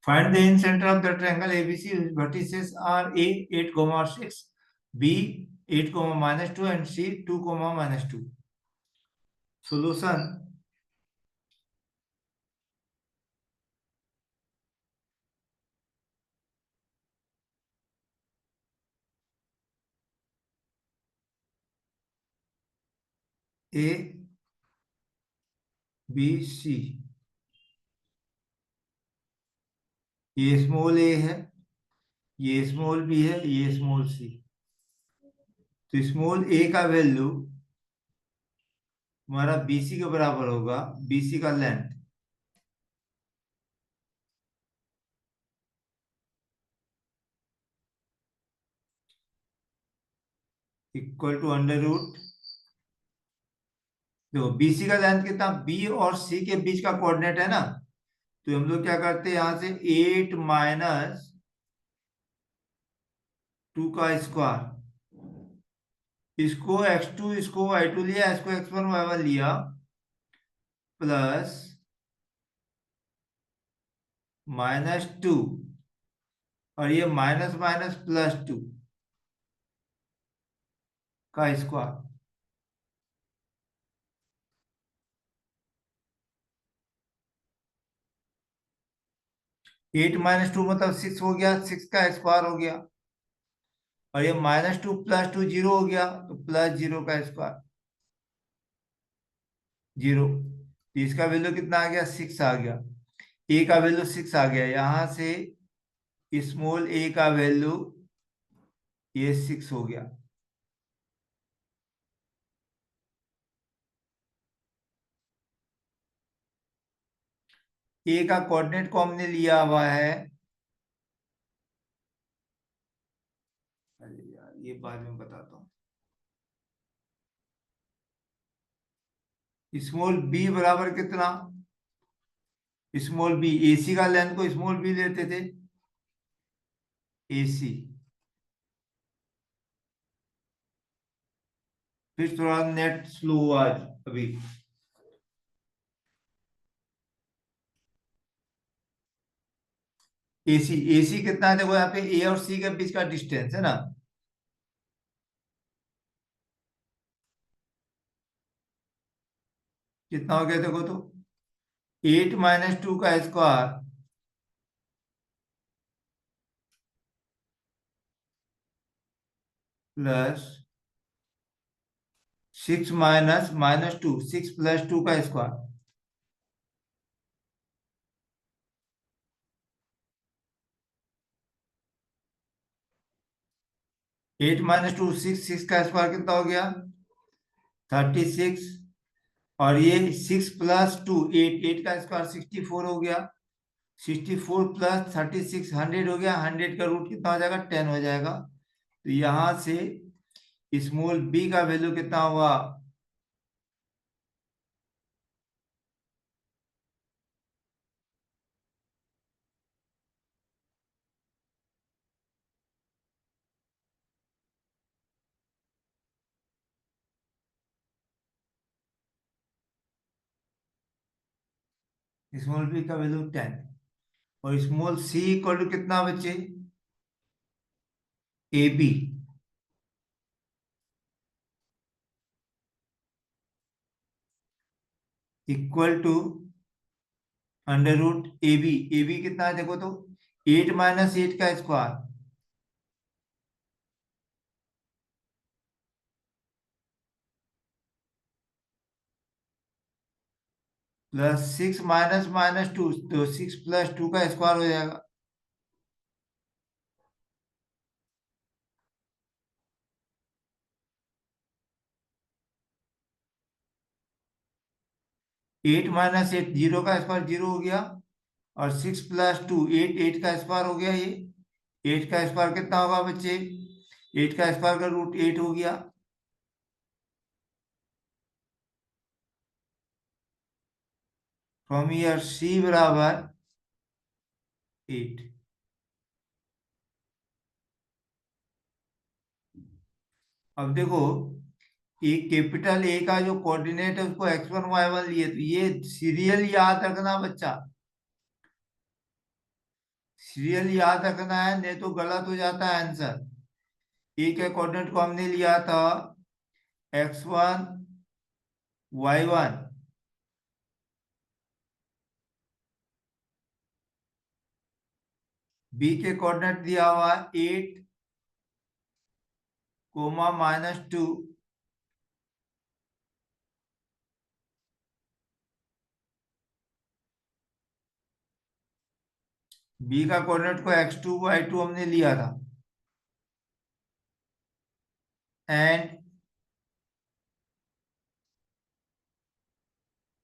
Find the center of the triangle ABC whose vertices are A 8, 6, B 8, -2 and C 2, -2. Solution. A B C, ये small ए है, ये small B है, ये small C. तो small ए का value हमारा BC के बराबर होगा, बीसी का length equal to under root. देखो बीसी का लेंथ कितना, बी और सी के बीच का कोऑर्डिनेट है ना, तो हम लोग क्या करते हैं यहां से 8 -2 का स्क्वायर, इसको x2 इसको y2 लिया, इसको x1 y1 लिया, प्लस -2 और ये माइनस माइनस +2 का स्क्वायर। 8 -2 मतलब 6 हो गया, 6 का स्क्वायर हो गया, और ये -2 +2 0 हो गया, तो +0 का स्क्वायर 0। तो इसका वैल्यू कितना आ गया, 6 आ गया। ए का वैल्यू 6 आ गया, यहां से स्मॉल ए का वैल्यू ये 6 हो गया। ए का कोऑर्डिनेट को हमने लिया हुआ है, अरे यार ये बाद में बताता हूँ। स्मॉल बी बराबर कितना, स्मॉल बी, एसी का लेंथ को स्मॉल बी लेते थे, एसी। फिर थोड़ा नेट स्लो आज अभी। एसी, एसी कितना है देखो, यहाँ पे ए और सी के बीच का डिस्टेंस है ना, कितना हो गया देखो तो, 8 -2 का स्क्वायर प्लस 6 -2, 6 + 2 का स्क्वायर। 8 -2 6, 6 का स्क्वायर कितना हो गया, 36, और ये 6 + 2 8, 8 का स्क्वायर 64 हो गया, 64 + 36 100 हो गया, 100 का रूट कितना हो जाएगा, 10 हो जाएगा। तो यहां से स्मॉल बी का वैल्यू कितना हुआ, स्मॉल बी का वैल्यू 10, और स्मॉल सी इक्वल टू कितना बच्चे, A B equal to under root A B. A B कितना है देखो तो, 8 -8 का स्क्वायर प्लस 6 -2, तो 6 + 2 का स्क्वायर हो जाएगा। 8 -8 0 का स्क्वायर 0 हो गया, और 6 + 2 8, 8 का स्क्वायर हो गया, ये 8 का स्क्वायर कितना होगा बच्चे, 8 का स्क्वायर का रूट 8 हो गया। फ्रॉम ईयर सी बराबर 8। अब देखो, ये कैपिटल ए का जो कोऑर्डिनेट है उसको x1 y1 लिए, तो ये सीरियल याद रखना बच्चा, सीरियल याद रखना है, नहीं तो गलत हो जाता है आंसर। ए के कोऑर्डिनेट को हमने लिया था x1 y1, बी के कोऑर्डिनेट दिया हुआ 8 कोमा -2, बी का कोऑर्डिनेट को x2 y2 हमने लिया था, एंड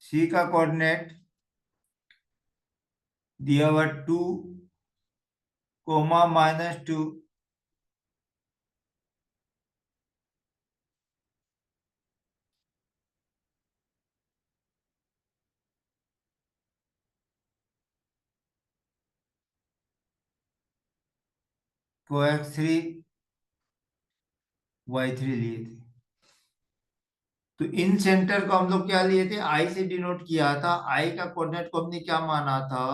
सी का कोऑर्डिनेट दिया हुआ 2 कोमा -2, को x3 y3 लिए थे। तो इन सेंटर को हम लोग क्या लिए थे, आई से डिनोट किया था। आई का कोऑर्डिनेट को हमने क्या माना था,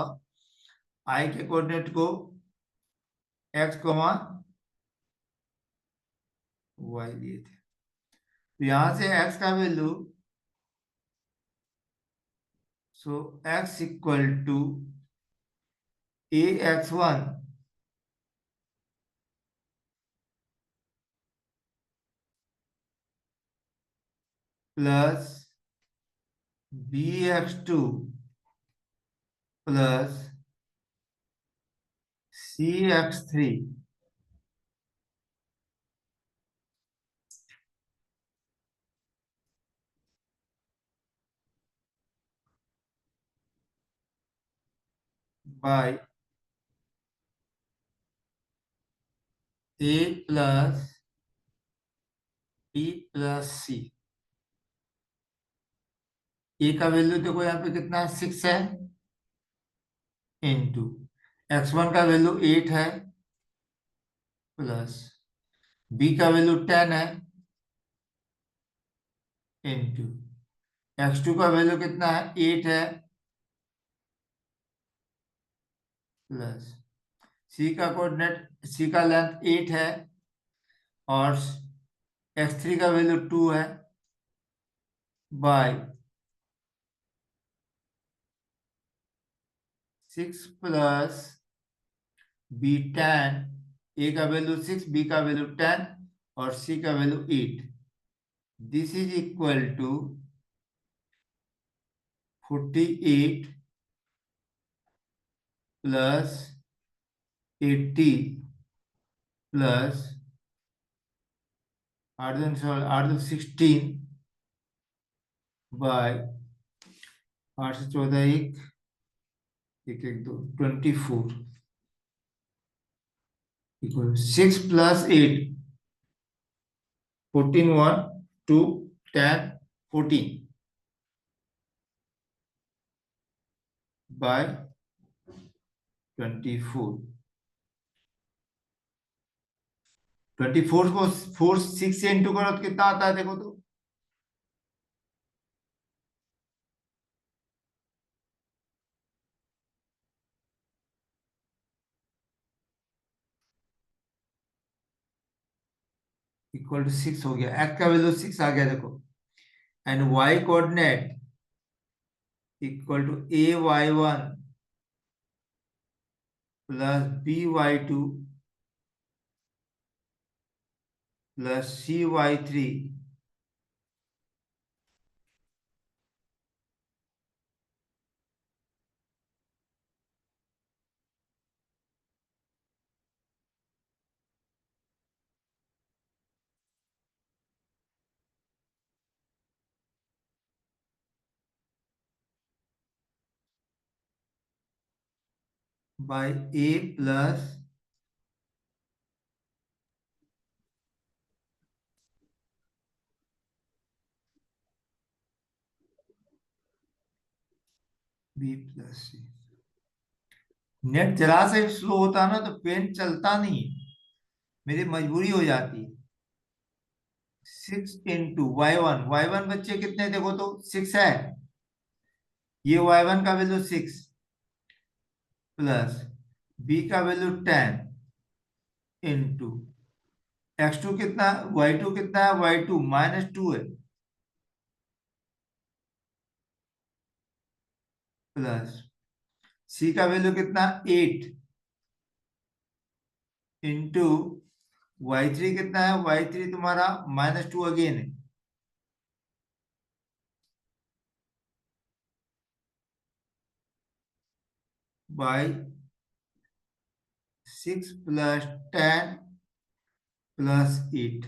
आई के कोऑर्डिनेट को x कोमा y लिए थे। तो यहां से x का value, so x equal to ax1 plus bx2 plus cx3 by a plus b plus c। A का वैल्यू देखो यहाँ पे कितना है, 6 है, इंटू x1 का वैल्यू 8 है, प्लस b का वैल्यू 10 है, इंटू x2 का वैल्यू कितना है, 8 है, प्लस सी का लेंथ 8 है, और x3 का वैल्यू 2 है, बाय 6 प्लस b10। ए का वैल्यू 6, बी का वैल्यू 10 और सी का value 8। This is equal to 48 plus 80 plus 16 by 8 से 14 1 1 1 2 24 इक्वल 6 प्लस 8 14 1 2 10 14 बाय 24। 24 को 4 6 से इंटू करो तो कितना आता है देखो तो, इक्वल टू 6 हो गया। एक्स का वैल्यू 6 आ गया देखो, and Y coordinate equal to ay1 plus by2 plus cy3 by a plus b plus c। Net जरा से स्लो होता ना तो पेन चलता नहीं, मेरी मजबूरी हो जाती है। 6 × y1, बच्चे कितने देखो तो 6 है, ये y1 का वैल्यू 6 प्लस बी का वैल्यू 10 इंटू x2 कितना, y2 कितना है, y2 -2 है, प्लस सी का वैल्यू कितना 8 इंटू y3 कितना है, y3 तुम्हारा -2 अगेन है, by 6 plus 10 plus 8,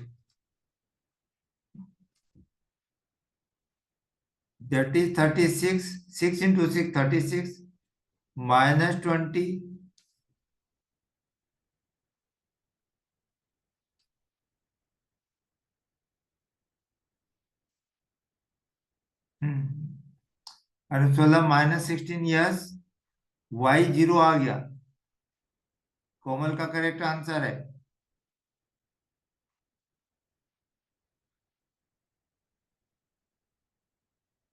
that is 36, 6 into 6 36 -20, और 16 -16 यस, y 0 आ गया, कोमल का करेक्ट आंसर है।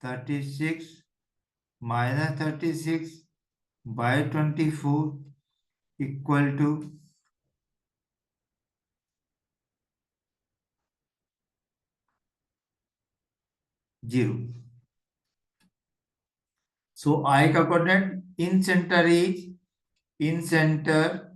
36 -36 बाई 24 इक्वल टू 0। सो आई का coordinate in centre is, in centre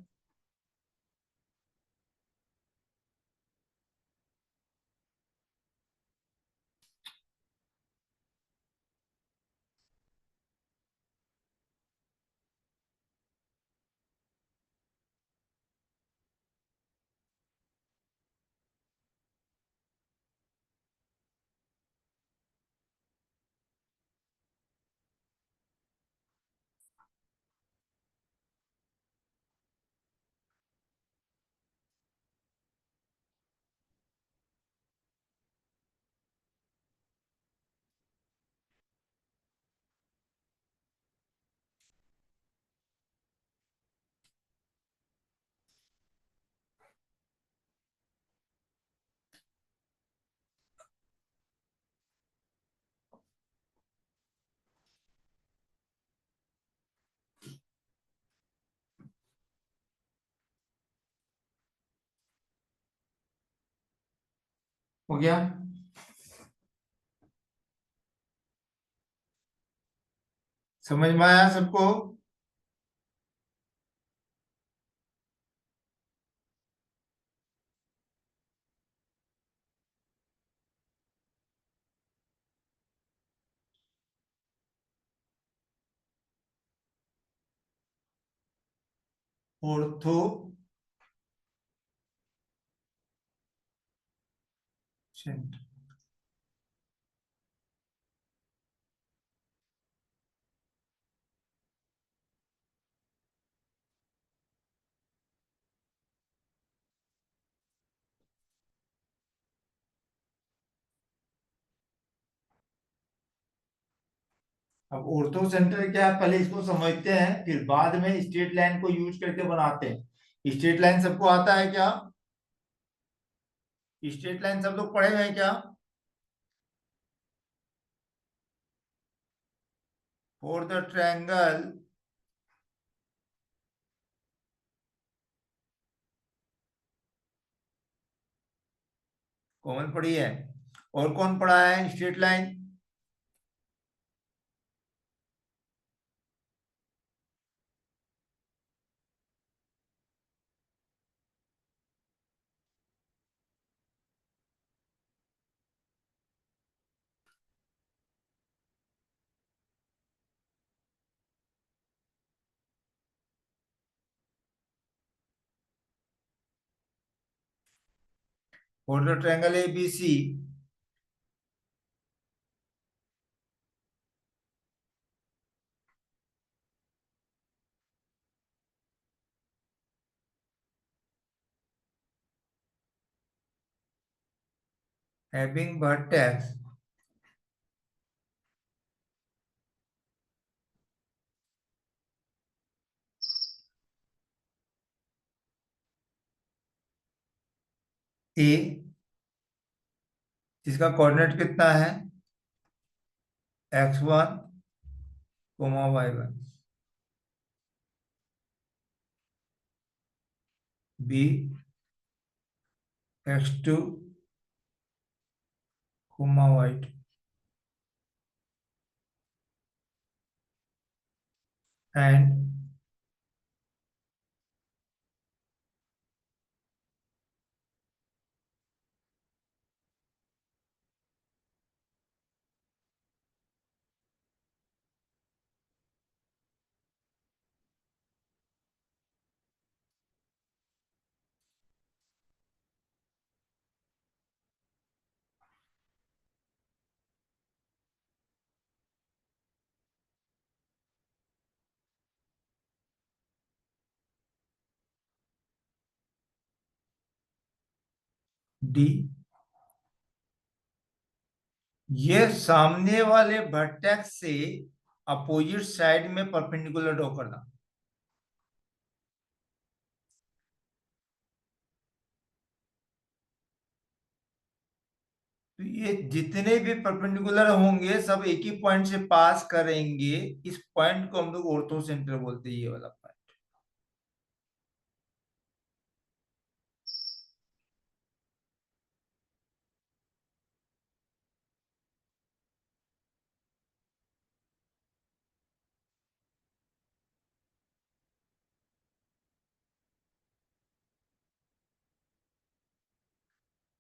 हो गया। समझ में आया सबको? ऑर्थो सेंटर, अब ऑर्थो सेंटर क्या है, पहले इसको समझते हैं, फिर बाद में स्ट्रेट लाइन को यूज करके बनाते हैं। स्ट्रेट लाइन सबको आता है क्या? स्ट्रेट लाइन सब लोग पढ़े हुए हैं क्या? फॉर द ट्रायंगल कॉमन पढ़ी है, और कौन पढ़ा है straight line? For the triangle A B C having vertex A, जिसका कोऑर्डिनेट कितना है, x1 y1, B x2 comma white and D. ये सामने वाले वर्टेक्स से अपोजिट साइड में परपेंडिकुलर ड्रॉ करना। तो ये जितने भी परपेंडिकुलर होंगे सब एक ही पॉइंट से पास करेंगे। इस पॉइंट को हम लोग ऑर्थो सेंटर बोलते हैं, ये वाला point.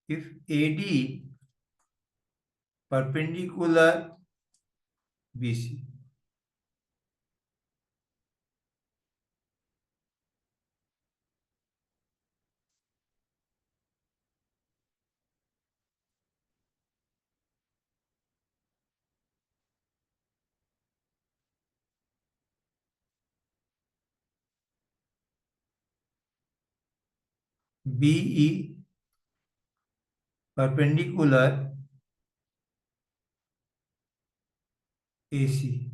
If AD perpendicular BC, BE perpendicular AC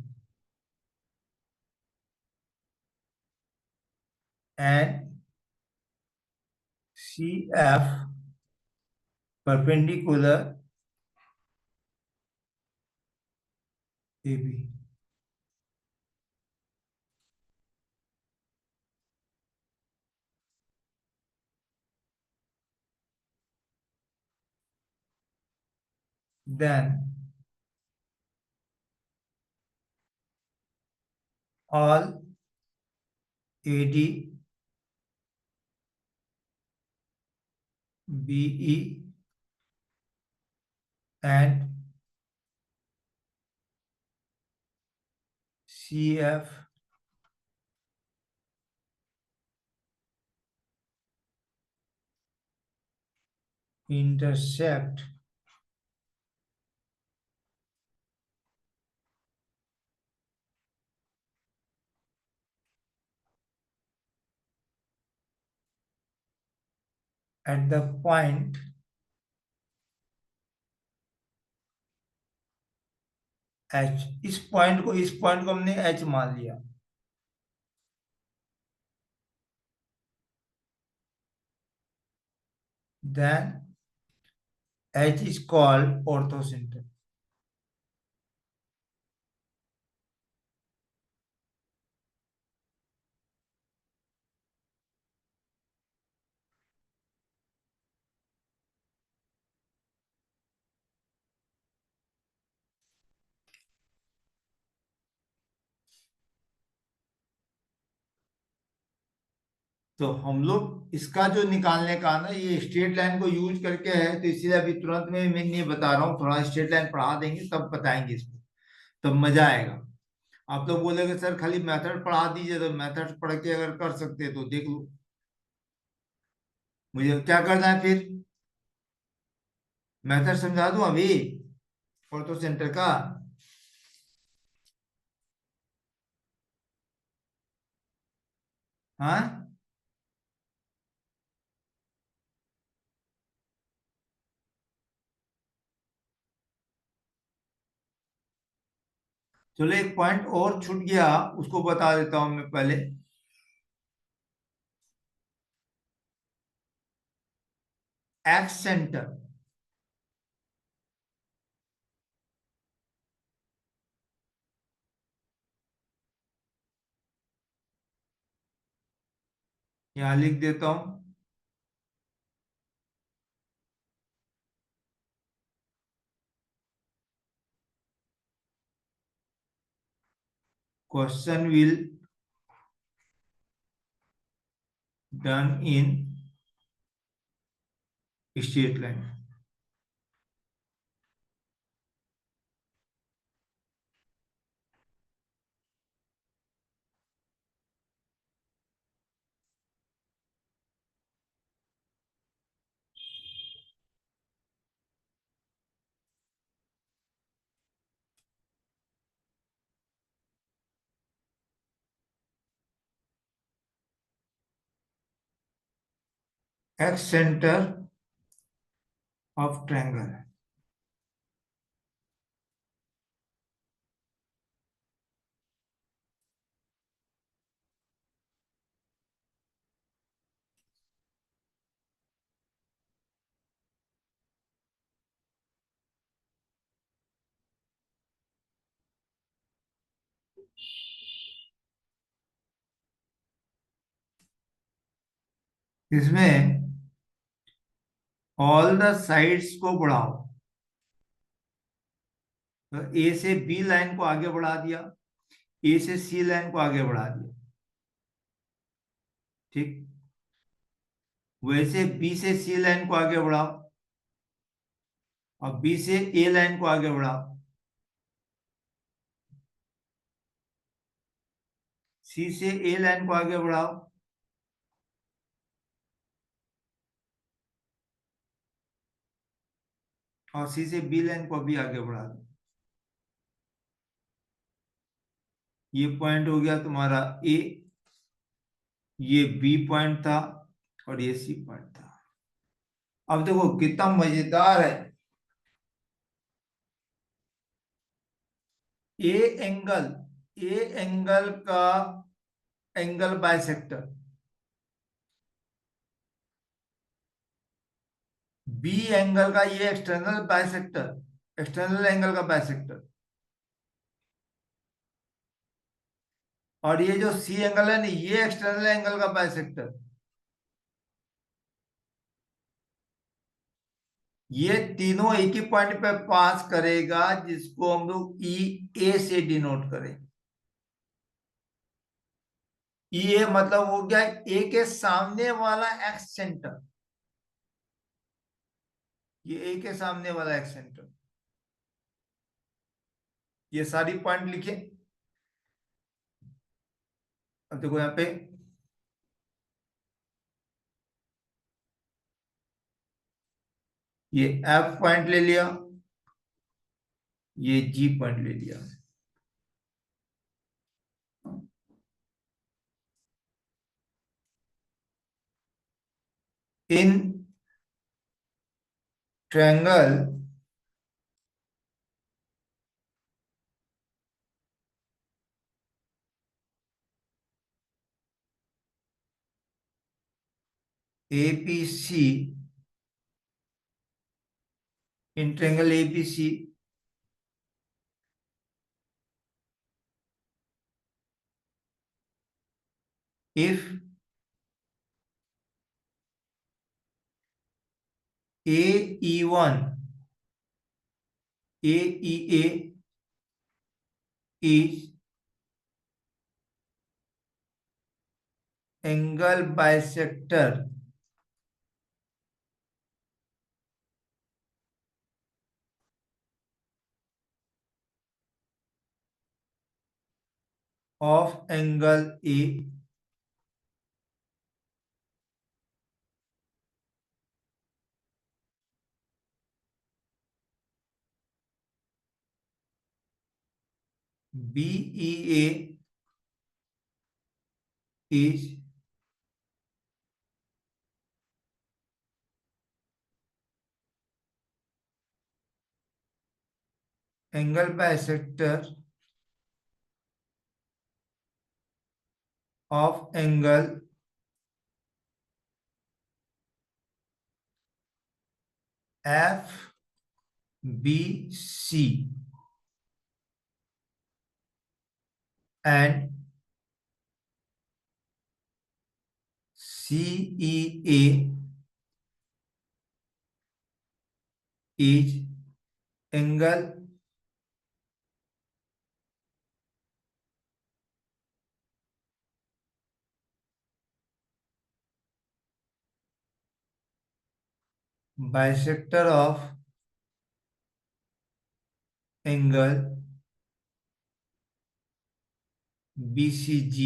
and CF perpendicular AB. Then all AD, BE and CF intersect at the point H। इस पॉइंट को हमने H मान लिया। Then H is called orthocenter। तो हम लोग इसका जो निकालने का ना, ये स्ट्रेट लाइन को यूज करके है, तो इसलिए अभी तुरंत में मैं नहीं बता रहा हूँ। थोड़ा स्ट्रेट लाइन पढ़ा देंगे तब बताएंगे इसको, तब मजा आएगा। आप तो बोलेगे सर खाली मेथड पढ़ा दीजिए, तो मेथड पढ़ के अगर कर सकते हैं तो देख लो। मुझे क्या करना है फिर? मेथड समझा दूं अभी ऑर्थो सेंटर का? हाँ, चलो एक पॉइंट और छूट गया, उसको बता देता हूं मैं पहले। एक्स सेंटर, यहां लिख देता हूं। Question will done in straight line. X centre of triangle. इसमें ऑल द साइड्स को बढ़ाओ। तो ए से बी लाइन को आगे बढ़ा दिया, ए से सी लाइन को आगे बढ़ा दिया, ठीक। वैसे बी से सी लाइन को आगे बढ़ाओ और बी से ए लाइन को आगे बढ़ाओ, सी से ए लाइन को आगे बढ़ाओ और सी से बी लाइन को भी आगे बढ़ा दो। ये पॉइंट हो गया तुम्हारा ए, ये बी पॉइंट था और ये सी पॉइंट था। अब देखो कितना मजेदार है। ए एंगल, ए एंगल का एंगल बाइसेक्टर, बी एंगल का ये एक्सटर्नल बाइसेक्टर, एक्सटर्नल एंगल का बाइसेक्टर, और ये जो सी एंगल है ना ये एक्सटर्नल एंगल का बाइसेक्टर। ये तीनों एक ही पॉइंट पे पास करेगा जिसको हम लोग ई ए से डिनोट करें। ई ए मतलब हो गया ए के सामने वाला एक्स सेंटर, ये ए के सामने वाला एक्स सेंटर। ये सारी पॉइंट लिखे। अब देखो यहाँ पे ये एफ पॉइंट ले लिया, ये जी पॉइंट ले लिया। In triangle APC, in triangle APC if AE1 AEA is angle bisector of angle A, BEA is angle bisector of angle FBC and CEA is angle bisector of angle BCG,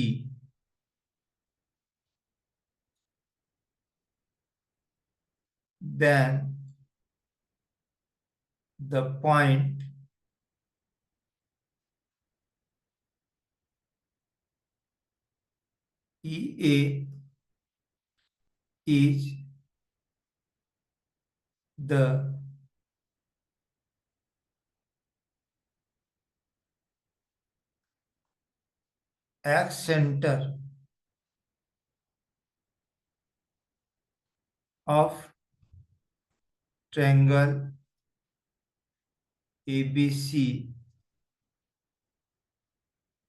then the point EA is the center of triangle ABC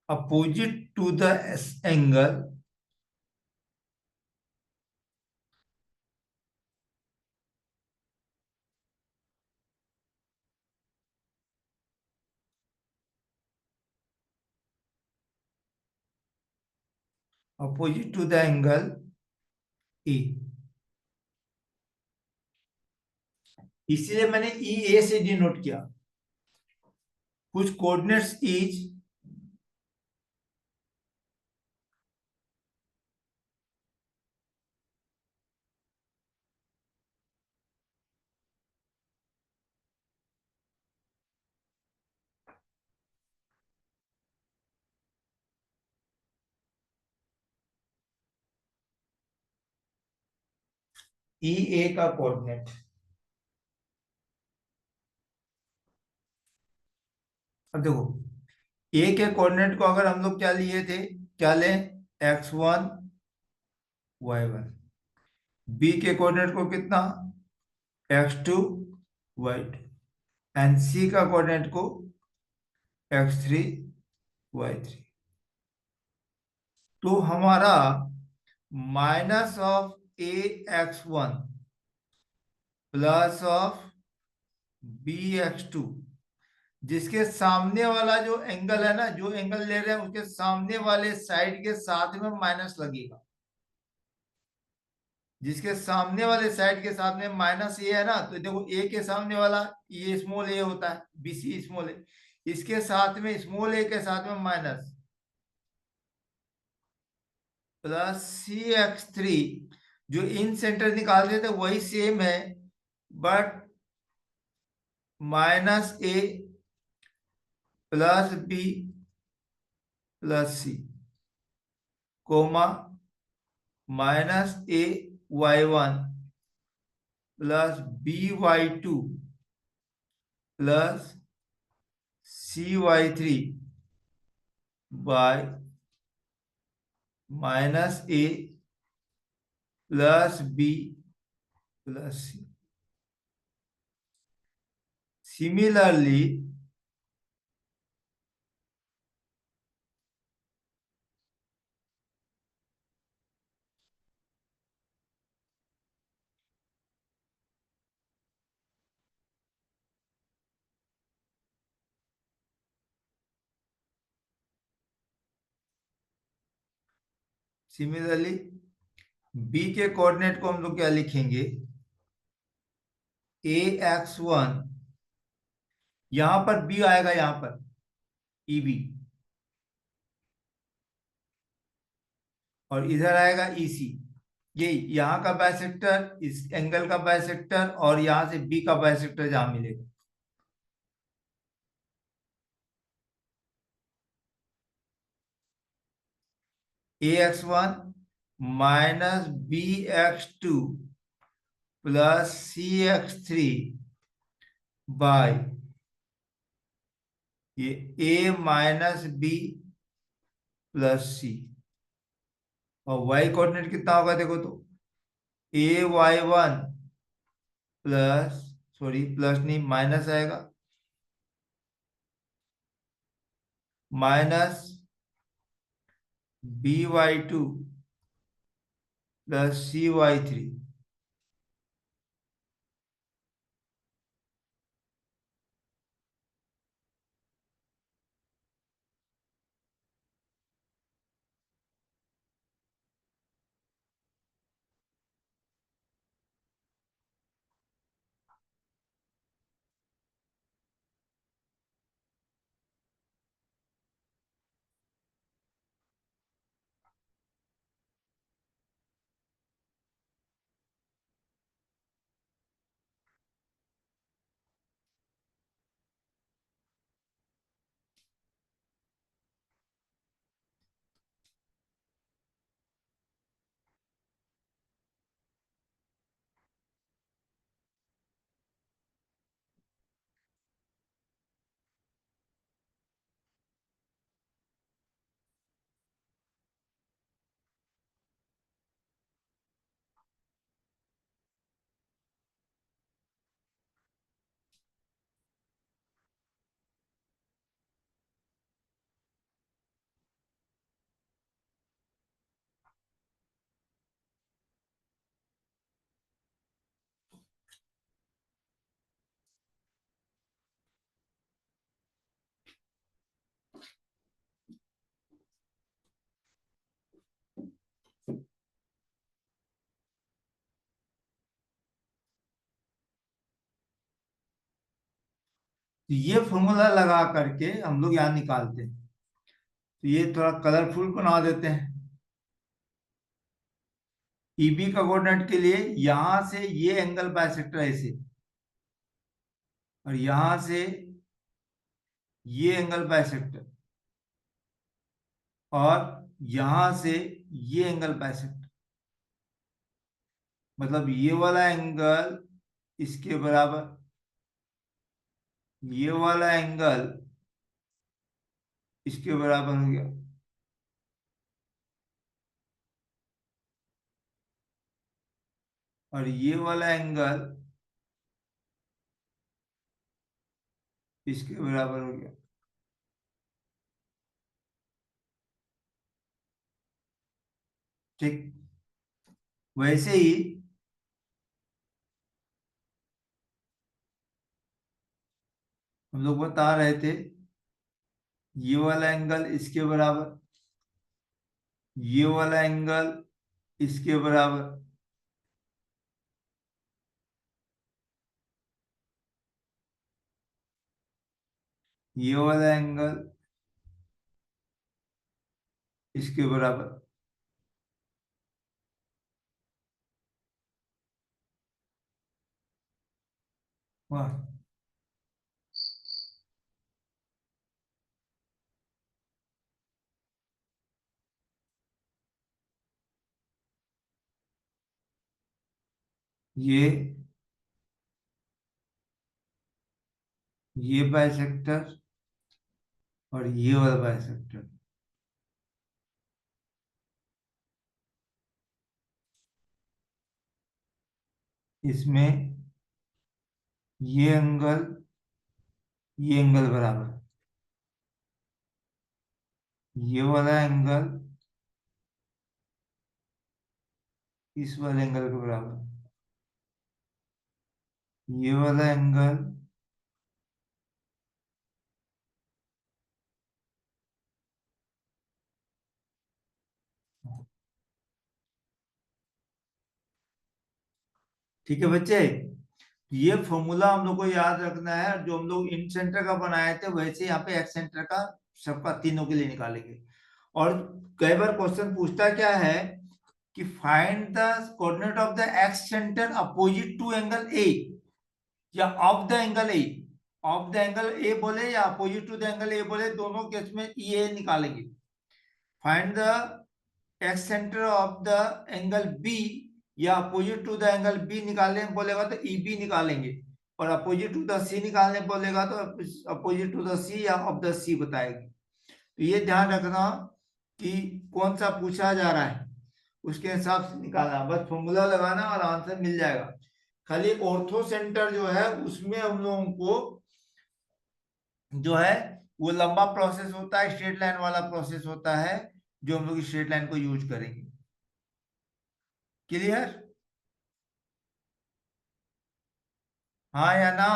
opposite to the angle opposite to the angle A। इसलिए मैंने ई ए से denote किया। कुछ coordinates is ई ए का coordinate. अब देखो ए के coordinate को अगर हम लोग क्या लिए थे, क्या लें, x1 y1। बी के कोऑर्डिनेट को कितना, x2 y2। एंड सी का कोऑर्डिनेट को x3 y3। तो हमारा minus of A x1 plus of B x2, जिसके सामने वाला जो एंगल है ना, जो एंगल ले रहे हैं उसके सामने वाले साइड के साथ में माइनस लगेगा। जिसके सामने वाले साइड के साथ में माइनस ए है ना, तो देखो ए के सामने वाला ये स्मॉल ए होता है, BC स्मॉल ए, इसके साथ में स्मॉल ए के साथ में माइनस प्लस CX3, जो इन सेंटर निकालते थे वही सेम है, but -A plus B plus C comma -A y1 plus BY2 plus CY3 by -A plus B plus C। Similarly similarly B के कोऑर्डिनेट को हम लोग क्या लिखेंगे, AX1, यहां पर बी आएगा, यहां पर EB, और इधर आएगा EC। ये यहाँ का बाइसेक्टर, इस एंगल का बाइसेक्टर, और यहां से बी का बाइसेक्टर जहां मिलेगा। AX1 minus BX2 plus CX3 by ये A minus B plus C। और y कोऑर्डिनेट कितना होगा देखो तो, AY1 प्लस, सॉरी प्लस नहीं माइनस आएगा, माइनस BY2 प्लस CY3। तो ये फॉर्मूला लगा करके हम लोग यहाँ निकालते हैं। तो ये थोड़ा कलरफुल बना देते हैं। ईबी का कोऑर्डिनेट के लिए यहां से ये एंगल बाइसेक्टर ऐसे, और यहां से ये एंगल बाइसेक्टर, और यहां से ये एंगल बाइसेक्टर, मतलब ये वाला एंगल इसके बराबर, ये वाला एंगल इसके बराबर हो गया। और ये वाला एंगल इसके बराबर हो गया। ठीक। वैसे ही हम लोग बता रहे थे, ये वाला एंगल इसके बराबर, ये वाला एंगल इसके बराबर, ये वाला एंगल इसके बराबर। वाह। ये बाइसेक्टर और ये वाला बाइसेक्टर, इसमें ये एंगल बराबर, ये वाला एंगल इस वाले एंगल के बराबर, ये वाला एंगल ठीक है बच्चे। ये फॉर्मूला हम लोग को याद रखना है, जो हम लोग इन सेंटर का बनाए थे वैसे यहाँ पे एक्स सेंटर का सबका तीनों के लिए निकालेंगे। और कई बार क्वेश्चन पूछता क्या है कि find the coordinate of the excentre opposite to angle A, या of the angle A. Of the angle A बोले या opposite to the angle A बोले, दोनों केस में ये निकालेंगे। Find the excentre of the angle B, या opposite to the angle B निकालने बोलेगा तो ई बी निकालेंगे, और अपोजिट टू द सी निकालने बोलेगा तो अपोजिट टू द सी या ऑफ द सी बताएगी। तो ये ध्यान रखना कि कौन सा पूछा जा रहा है, उसके हिसाब से निकालना, बस फॉर्मूला लगाना और आंसर मिल जाएगा। खाली ऑर्थो सेंटर जो है उसमें हम लोगों को जो है वो लंबा प्रोसेस होता है, स्ट्रेट लाइन वाला प्रोसेस होता है, जो हम लोग स्ट्रेट लाइन को यूज करेंगे। क्लियर? हाँ या ना?